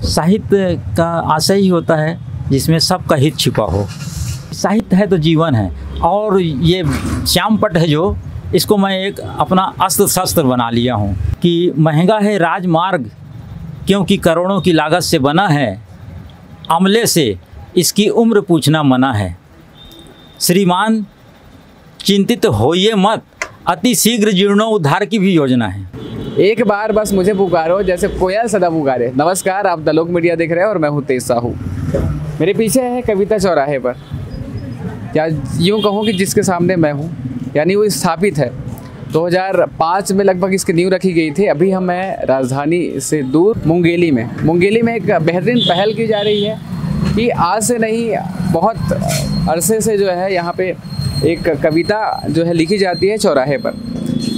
साहित्य का आशय ही होता है जिसमें सबका हित छिपा हो। साहित्य है तो जीवन है, और ये श्यामपट्ट है जो, इसको मैं एक अपना अस्त्र शस्त्र बना लिया हूँ कि महंगा है राजमार्ग क्योंकि करोड़ों की लागत से बना है, अमले से इसकी उम्र पूछना मना है। श्रीमान चिंतित होइए मत, अति शीघ्र जीर्णोद्धार की भी योजना है। एक बार बस मुझे पुकारो जैसे कोयल सदा पुकारे। नमस्कार, आप द लोक मीडिया देख रहे हैं और मैं हूँ तेज साहू। मेरे पीछे है कविता चौराहे पर, या यूँ कहूँ कि जिसके सामने मैं हूँ, यानी वो स्थापित है 2005 में लगभग इसकी नींव रखी गई थी। अभी हम हैं राजधानी से दूर मुंगेली में एक बेहतरीन पहल की जा रही है कि आज से नहीं, बहुत अरसे से जो है यहाँ पे एक कविता जो है लिखी जाती है चौराहे पर।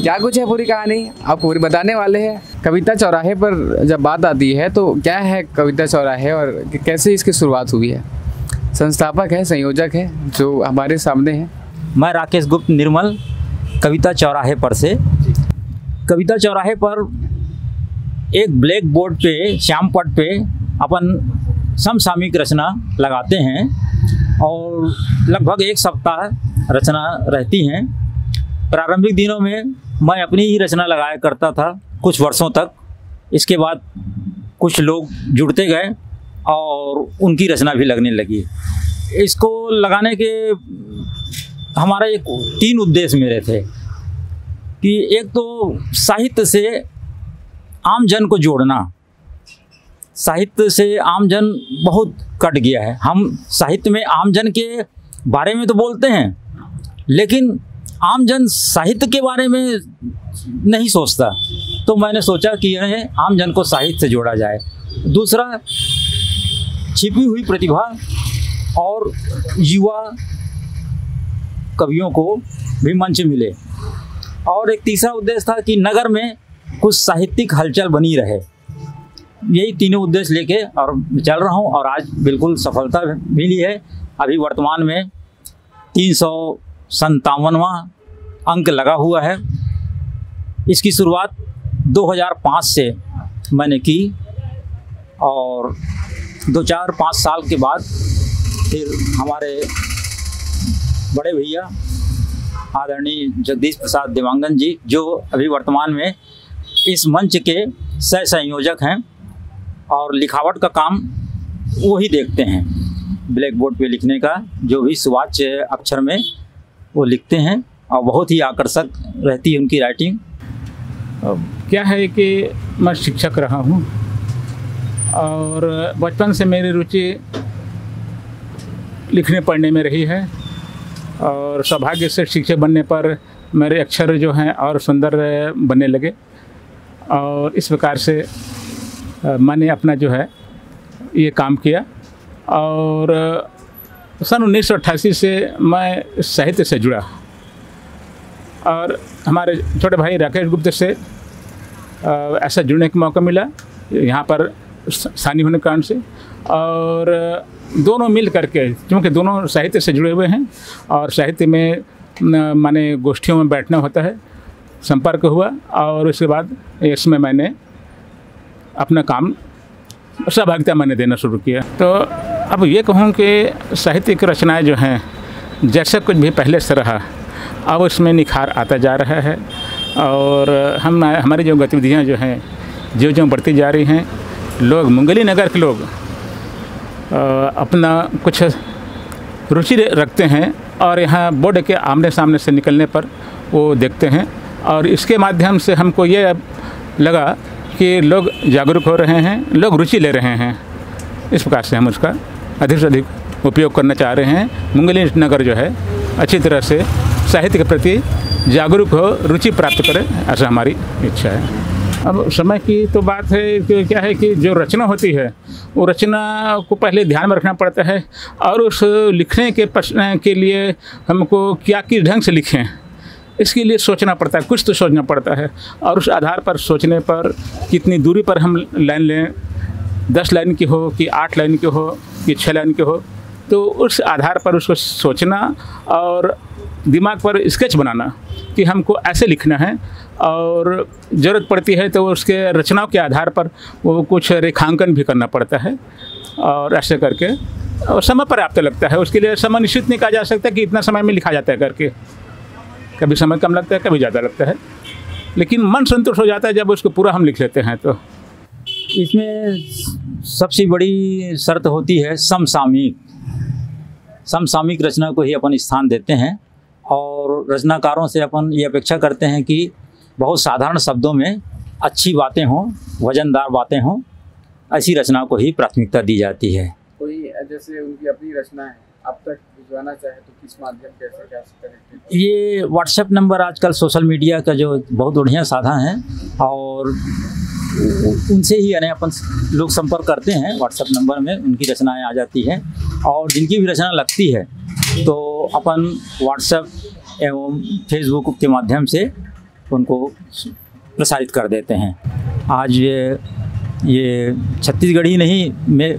क्या कुछ है पूरी कहानी आपको पूरी बताने वाले हैं। कविता चौराहे पर जब बात आती है तो क्या है कविता चौराहे और कैसे इसकी शुरुआत हुई है? संस्थापक है, संयोजक है जो हमारे सामने हैं। मैं राकेश गुप्त निर्मल, कविता चौराहे पर से। कविता चौराहे पर एक ब्लैक बोर्ड पे, श्यामपट्ट पे अपन समसामयिक रचना लगाते हैं और लगभग एक सप्ताह रचना रहती हैं। प्रारंभिक दिनों में मैं अपनी ही रचना लगाया करता था कुछ वर्षों तक। इसके बाद कुछ लोग जुड़ते गए और उनकी रचना भी लगने लगी। इसको लगाने के हमारा एक 3 उद्देश्य मेरे थे कि एक तो साहित्य से आम जन को जोड़ना। साहित्य से आम जन बहुत कट गया है। हम साहित्य में आम जन के बारे में तो बोलते हैं, लेकिन आम जन साहित्य के बारे में नहीं सोचता। तो मैंने सोचा कि यह आम जन को साहित्य से जोड़ा जाए। दूसरा, छिपी हुई प्रतिभा और युवा कवियों को भी मंच मिले। और एक तीसरा उद्देश्य था कि नगर में कुछ साहित्यिक हलचल बनी रहे। यही तीनों उद्देश्य लेके और चल रहा हूँ और आज बिल्कुल सफलता मिली है। अभी वर्तमान में 357वां अंक लगा हुआ है। इसकी शुरुआत 2005 से मैंने की और 2-4-5 साल के बाद फिर हमारे बड़े भैया आदरणीय जगदीश प्रसाद देवांगन जी, जो अभी वर्तमान में इस मंच के सह संयोजक हैं और लिखावट का काम वो ही देखते हैं। ब्लैक बोर्ड पे लिखने का जो भी सुवाच्य अक्षर में वो लिखते हैं और बहुत ही आकर्षक रहती है उनकी राइटिंग। क्या है कि मैं शिक्षक रहा हूँ और बचपन से मेरी रुचि लिखने पढ़ने में रही है और सौभाग्य से शिक्षक बनने पर मेरे अक्षर जो हैं और सुंदर बनने लगे और इस प्रकार से मैंने अपना जो है ये काम किया। और सन 1988 से मैं साहित्य से जुड़ा और हमारे छोटे भाई राकेश गुप्त से ऐसा जुड़ने का मौका मिला यहाँ पर स्थानीय होने के कारण से। और दोनों मिल करके, क्योंकि दोनों साहित्य से जुड़े हुए हैं और साहित्य में माने गोष्ठियों में बैठना होता है, संपर्क हुआ और उसके बाद इसमें मैंने अपना काम सहभागिता मैंने देना शुरू किया। तो अब ये कहूँ कि साहित्यिक रचनाएं जो हैं जैसे कुछ भी पहले से रहा, अब उसमें निखार आता जा रहा है और हमारी जो गतिविधियाँ जो हैं जो बढ़ती जा रही हैं, लोग मुंगेली नगर के लोग अपना कुछ रुचि रखते हैं और यहाँ बोर्ड के आमने सामने से निकलने पर वो देखते हैं और इसके माध्यम से हमको ये लगा कि लोग जागरूक हो रहे हैं, लोग रुचि ले रहे हैं। इस प्रकार से हम उसका अधिक से अधिक उपयोग करना चाह रहे हैं। मुंगेली नगर जो है अच्छी तरह से साहित्य के प्रति जागरूक हो, रुचि प्राप्त करे, ऐसा हमारी इच्छा है। अब समय की तो बात है कि क्या है कि जो रचना होती है वो रचना को पहले ध्यान में रखना पड़ता है और उस लिखने के प्रश्न के लिए हमको क्या किस ढंग से लिखें इसके लिए सोचना पड़ता है, कुछ तो सोचना पड़ता है। और उस आधार पर सोचने पर कितनी दूरी पर हम लाइन लें, 10 लाइन की हो कि 8 लाइन की हो कि 6 लाइन की हो, तो उस आधार पर उसको सोचना और दिमाग पर स्केच बनाना कि हमको ऐसे लिखना है और ज़रूरत पड़ती है तो उसके रचनाओं के आधार पर वो कुछ रेखांकन भी करना पड़ता है, और ऐसे करके और समय पर्याप्त लगता है। उसके लिए समय निश्चित नहीं कहा जा सकता कि इतना समय में लिखा जाता है करके, कभी समय कम लगता है, कभी ज़्यादा लगता है, लेकिन मन संतुष्ट हो जाता है जब उसको पूरा हम लिख लेते हैं। तो इसमें सबसे बड़ी शर्त होती है समसामयिक रचना को ही अपन स्थान देते हैं, और रचनाकारों से अपन ये अपेक्षा करते हैं कि बहुत साधारण शब्दों में अच्छी बातें हों, वजनदार बातें हों, ऐसी रचना को ही प्राथमिकता दी जाती है। कोई जैसे उनकी अपनी रचना है, अब तक भिजवाना चाहे तो किस माध्यम कैसे क्या करें? ये व्हाट्सएप नंबर आजकल सोशल मीडिया का जो बहुत बढ़िया साधन है, और उनसे ही यानी अपन लोग संपर्क करते हैं। व्हाट्सएप नंबर में उनकी रचनाएं आ जाती हैं, और जिनकी भी रचना लगती है तो अपन व्हाट्सएप एवं फेसबुक के माध्यम से उनको प्रसारित कर देते हैं। आज ये छत्तीसगढ़ ही नहीं,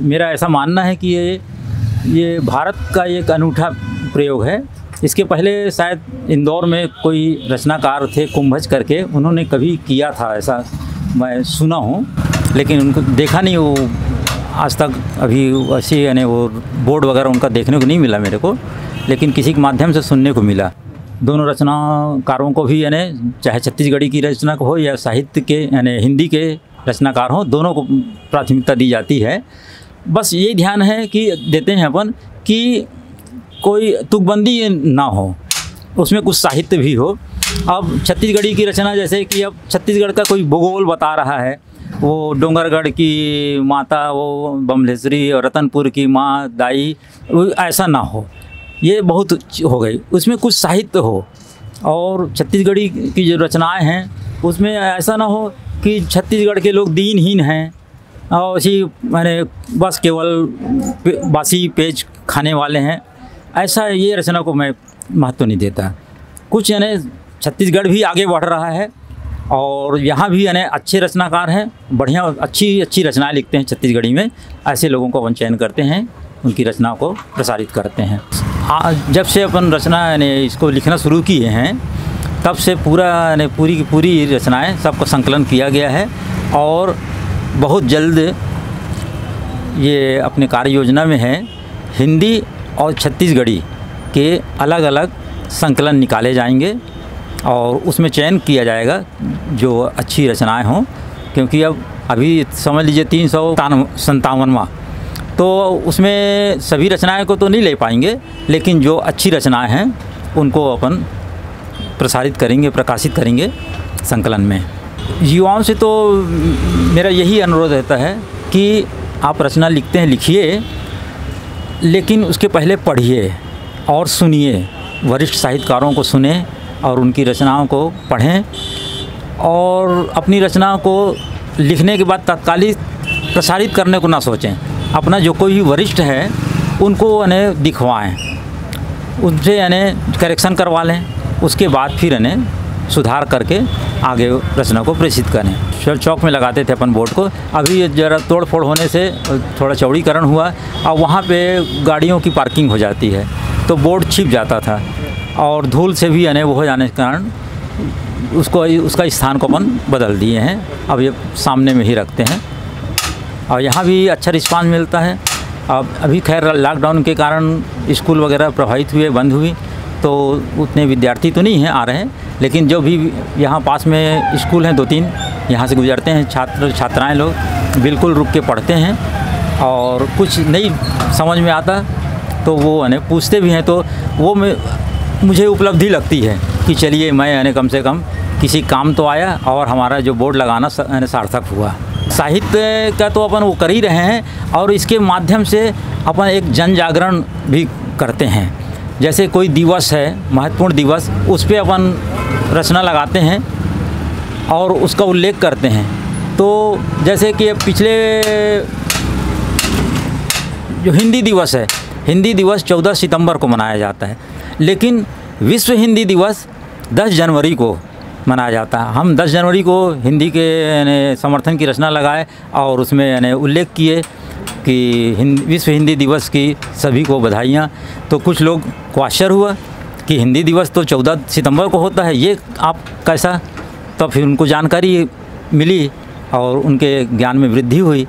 मेरा ऐसा मानना है कि ये भारत का एक अनूठा प्रयोग है। इसके पहले शायद इंदौर में कोई रचनाकार थे कुंभज करके, उन्होंने कभी किया था ऐसा, मैं सुना हूँ, लेकिन उनको देखा नहीं वो आज तक अभी ऐसे, यानी वो बोर्ड वगैरह उनका देखने को नहीं मिला मेरे को, लेकिन किसी के माध्यम से सुनने को मिला। दोनों रचनाकारों को भी, यानी चाहे छत्तीसगढ़ी की रचना को हो या साहित्य के यानी हिंदी के रचनाकार हों, दोनों को प्राथमिकता दी जाती है। बस ये ध्यान है कि देते हैं अपन कि कोई तुकबंदी ना हो, उसमें कुछ साहित्य भी हो। अब छत्तीसगढ़ी की रचना, जैसे कि अब छत्तीसगढ़ का कोई भूगोल बता रहा है, वो डोंगरगढ़ की माता वो बमलेश्वरी और रतनपुर की माँ दाई, ऐसा ना हो, ये बहुत हो गई। उसमें कुछ साहित्य हो, और छत्तीसगढ़ी की जो रचनाएं हैं उसमें ऐसा ना हो कि छत्तीसगढ़ के लोग दीनहीन हैं और इसी मैंने बस केवल बासी पेज खाने वाले हैं, ऐसा ये रचना को मैं महत्व नहीं देता। कुछ यानी छत्तीसगढ़ भी आगे बढ़ रहा है, और यहाँ भी यानी अच्छे रचनाकार हैं, बढ़िया अच्छी रचनाएं लिखते हैं छत्तीसगढ़ी में। ऐसे लोगों को अपन चयन करते हैं, उनकी रचना को प्रसारित करते हैं। जब से अपन रचना यानी इसको लिखना शुरू किए हैं, तब से पूरा यानी पूरी की पूरी रचनाएं सबका संकलन किया गया है, और बहुत जल्द ये अपने कार्य योजना में है हिंदी और छत्तीसगढ़ी के अलग अलग संकलन निकाले जाएंगे, और उसमें चयन किया जाएगा जो अच्छी रचनाएं हों। क्योंकि अब अभी समझ लीजिए 357वां, तो उसमें सभी रचनाएं को तो नहीं ले पाएंगे, लेकिन जो अच्छी रचनाएं हैं उनको अपन प्रसारित करेंगे, प्रकाशित करेंगे संकलन में। युवाओं से तो मेरा यही अनुरोध रहता है कि आप रचना लिखते हैं लिखिए, लेकिन उसके पहले पढ़िए और सुनिए, वरिष्ठ साहित्यकारों को सुने और उनकी रचनाओं को पढ़ें, और अपनी रचना को लिखने के बाद तत्कालिक प्रसारित करने को ना सोचें। अपना जो कोई वरिष्ठ है उनको यानी दिखवाएं, उनसे यानी करेक्शन करवा लें, उसके बाद फिर यानी सुधार करके आगे रचना को प्रेषित करें। चौक में लगाते थे अपन बोर्ड को, अभी ज़रा तोड़ फोड़ होने से थोड़ा चौड़ीकरण हुआ, और वहाँ पे गाड़ियों की पार्किंग हो जाती है तो बोर्ड छिप जाता था, और धूल से भी यानी वो हो जाने के कारण उसका स्थान को अपन बदल दिए हैं। अब ये सामने में ही रखते हैं, और यहाँ भी अच्छा रिस्पांस मिलता है। अब अभी खैर लॉकडाउन के कारण स्कूल वगैरह प्रभावित हुए, बंद हुई, तो उतने विद्यार्थी तो नहीं हैं आ रहे हैं, लेकिन जो भी यहाँ पास में स्कूल हैं 2-3, यहाँ से गुजरते हैं छात्र छात्राएं लोग, बिल्कुल रुक के पढ़ते हैं, और कुछ नहीं समझ में आता तो वो यानी पूछते भी हैं, तो वो मुझे उपलब्धि लगती है कि चलिए मैं यानी कम से कम किसी काम तो आया, और हमारा जो बोर्ड लगाना यानी सार्थक हुआ। साहित्य का तो अपन वो कर ही रहे हैं, और इसके माध्यम से अपन एक जन जागरण भी करते हैं। जैसे कोई दिवस है, महत्वपूर्ण दिवस, उस पर अपन रचना लगाते हैं और उसका उल्लेख करते हैं। तो जैसे कि पिछले जो हिंदी दिवस है, हिंदी दिवस 14 सितंबर को मनाया जाता है, लेकिन विश्व हिंदी दिवस 10 जनवरी को मनाया जाता है। हम 10 जनवरी को हिंदी के यानी समर्थन की रचना लगाए, और उसमें यानी उल्लेख किए कि विश्व हिंदी दिवस की सभी को बधाइयाँ। तो कुछ लोग को आश्चर्य हुआ कि हिंदी दिवस तो 14 सितंबर को होता है, ये आप कैसा? तब फिर उनको जानकारी मिली और उनके ज्ञान में वृद्धि हुई।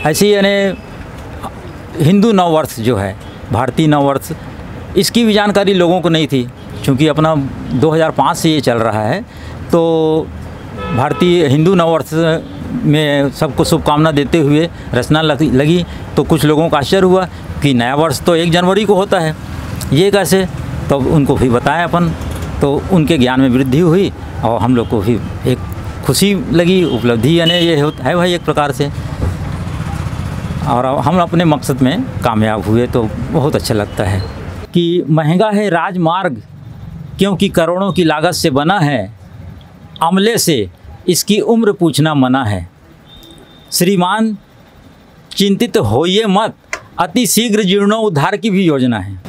ऐसे ही यानी हिंदू नववर्ष जो है, भारतीय नववर्ष, इसकी भी जानकारी लोगों को नहीं थी, क्योंकि अपना 2005 से ये चल रहा है। तो भारतीय हिंदू नववर्ष में सबको शुभकामना देते हुए रचना लगी तो कुछ लोगों का आश्चर्य हुआ कि नया वर्ष तो 1 जनवरी को होता है, ये कैसे? तो उनको भी बताया अपन, तो उनके ज्ञान में वृद्धि हुई और हम लोग को भी एक खुशी लगी, उपलब्धि यानी ये है भाई एक प्रकार से, और हम अपने मकसद में कामयाब हुए तो बहुत अच्छा लगता है। कि महंगा है राजमार्ग क्योंकि करोड़ों की लागत से बना है, अमले से इसकी उम्र पूछना मना है। श्रीमान चिंतित होइए मत, अति शीघ्र जीर्णोद्धार की भी योजना है।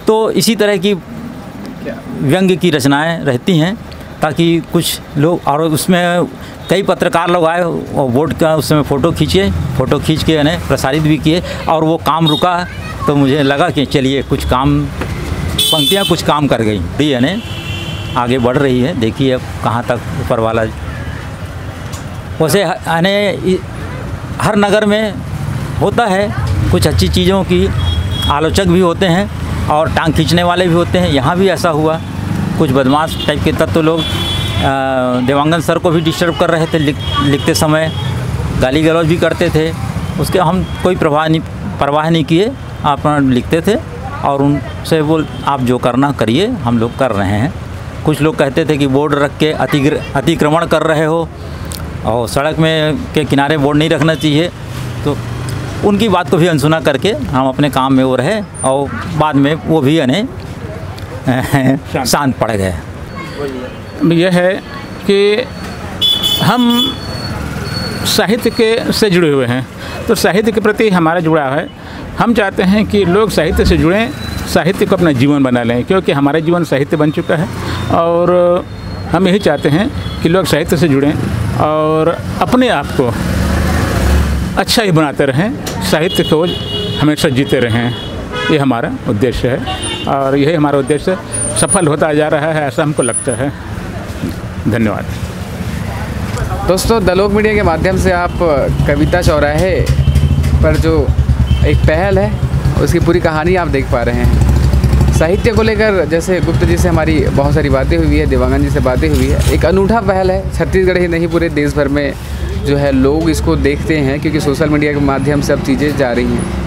तो इसी तरह की व्यंग्य की रचनाएं रहती हैं ताकि कुछ लोग, और उसमें कई पत्रकार लोग आए और बोर्ड का उस समय फ़ोटो खींच के यानी प्रसारित भी किए, और वो काम रुका तो मुझे लगा कि चलिए कुछ काम, पंक्तियाँ कुछ काम कर गई, यानी आगे बढ़ रही है। देखिए अब कहाँ तक ऊपर वाला। वैसे यानी हर नगर में होता है, कुछ अच्छी चीज़ों की आलोचक भी होते हैं और टांग खींचने वाले भी होते हैं। यहाँ भी ऐसा हुआ, कुछ बदमाश टाइप के तत्व लोग देवांगन सर को भी डिस्टर्ब कर रहे थे, लिखते समय गाली गलौज भी करते थे। उसके हम कोई परवाह नहीं किए, अपना लिखते थे और उनसे बोल आप जो करना करिए, हम लोग कर रहे हैं। कुछ लोग कहते थे कि बोर्ड रख के अतिक्रमण कर रहे हो और सड़क में के किनारे बोर्ड नहीं रखना चाहिए, तो उनकी बात को भी अनसुना करके हम अपने काम में वो रहे और बाद में वो भी यानी शांत पड़ गए। यह है कि हम साहित्य के से जुड़े हुए हैं, तो साहित्य के प्रति हमारा जुड़ाव है। हम चाहते हैं कि लोग साहित्य से जुड़ें, साहित्य को अपना जीवन बना लें, क्योंकि हमारा जीवन साहित्य बन चुका है। और हम यही चाहते हैं कि लोग साहित्य से जुड़ें और अपने आप को अच्छा ही बनाते रहें, साहित्य को हमेशा जीते रहें। ये हमारा उद्देश्य है और यही हमारा उद्देश्य सफल होता जा रहा है, ऐसा हमको लगता है। धन्यवाद। दोस्तों, द लोक मीडिया के माध्यम से आप कविता चौराहे पर जो एक पहल है उसकी पूरी कहानी आप देख पा रहे हैं। साहित्य को लेकर जैसे गुप्ता जी से हमारी बहुत सारी बातें हुई है, देवांगन जी से बातें हुई है। एक अनूठा पहल है, छत्तीसगढ़ ही नहीं पूरे देश भर में जो है लोग इसको देखते हैं, क्योंकि सोशल मीडिया के माध्यम से अब चीज़ें जा रही हैं।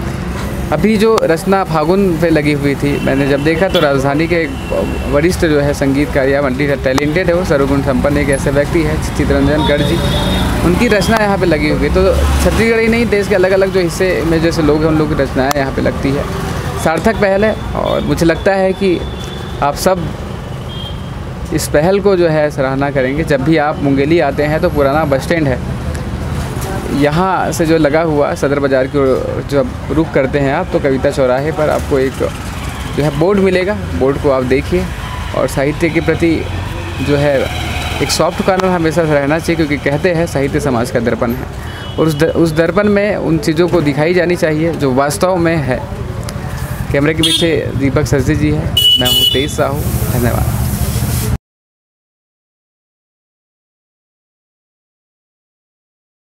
अभी जो रचना फागुन पे लगी हुई थी, मैंने जब देखा तो राजधानी के एक वरिष्ठ जो है संगीतकार या मल्टी टैलेंटेड है, वो सर्वगुण संपन्न एक ऐसे व्यक्ति है चित्तरंजन गढ़ जी, उनकी रचना यहाँ पे लगी हुई है। तो छत्तीसगढ़ ही नहीं, देश के अलग अलग जो हिस्से में जैसे लोग हैं उन लोग की रचनाएँ यहाँ पे लगती है। सार्थक पहल है और मुझे लगता है कि आप सब इस पहल को जो है सराहना करेंगे। जब भी आप मुंगेली आते हैं तो पुराना बस स्टैंड है, यहाँ से जो लगा हुआ सदर बाज़ार की जब रुख करते हैं आप, तो कविता चौराहे पर आपको एक जो है बोर्ड मिलेगा। बोर्ड को आप देखिए और साहित्य के प्रति जो है एक सॉफ्ट कॉर्नर हमेशा रहना चाहिए, क्योंकि कहते हैं साहित्य समाज का दर्पण है और उस दर्पण में उन चीज़ों को दिखाई जानी चाहिए जो वास्तव में है। कैमरे के पीछे दीपक सरजी जी है, मैं हूँ तेज साहू। धन्यवाद।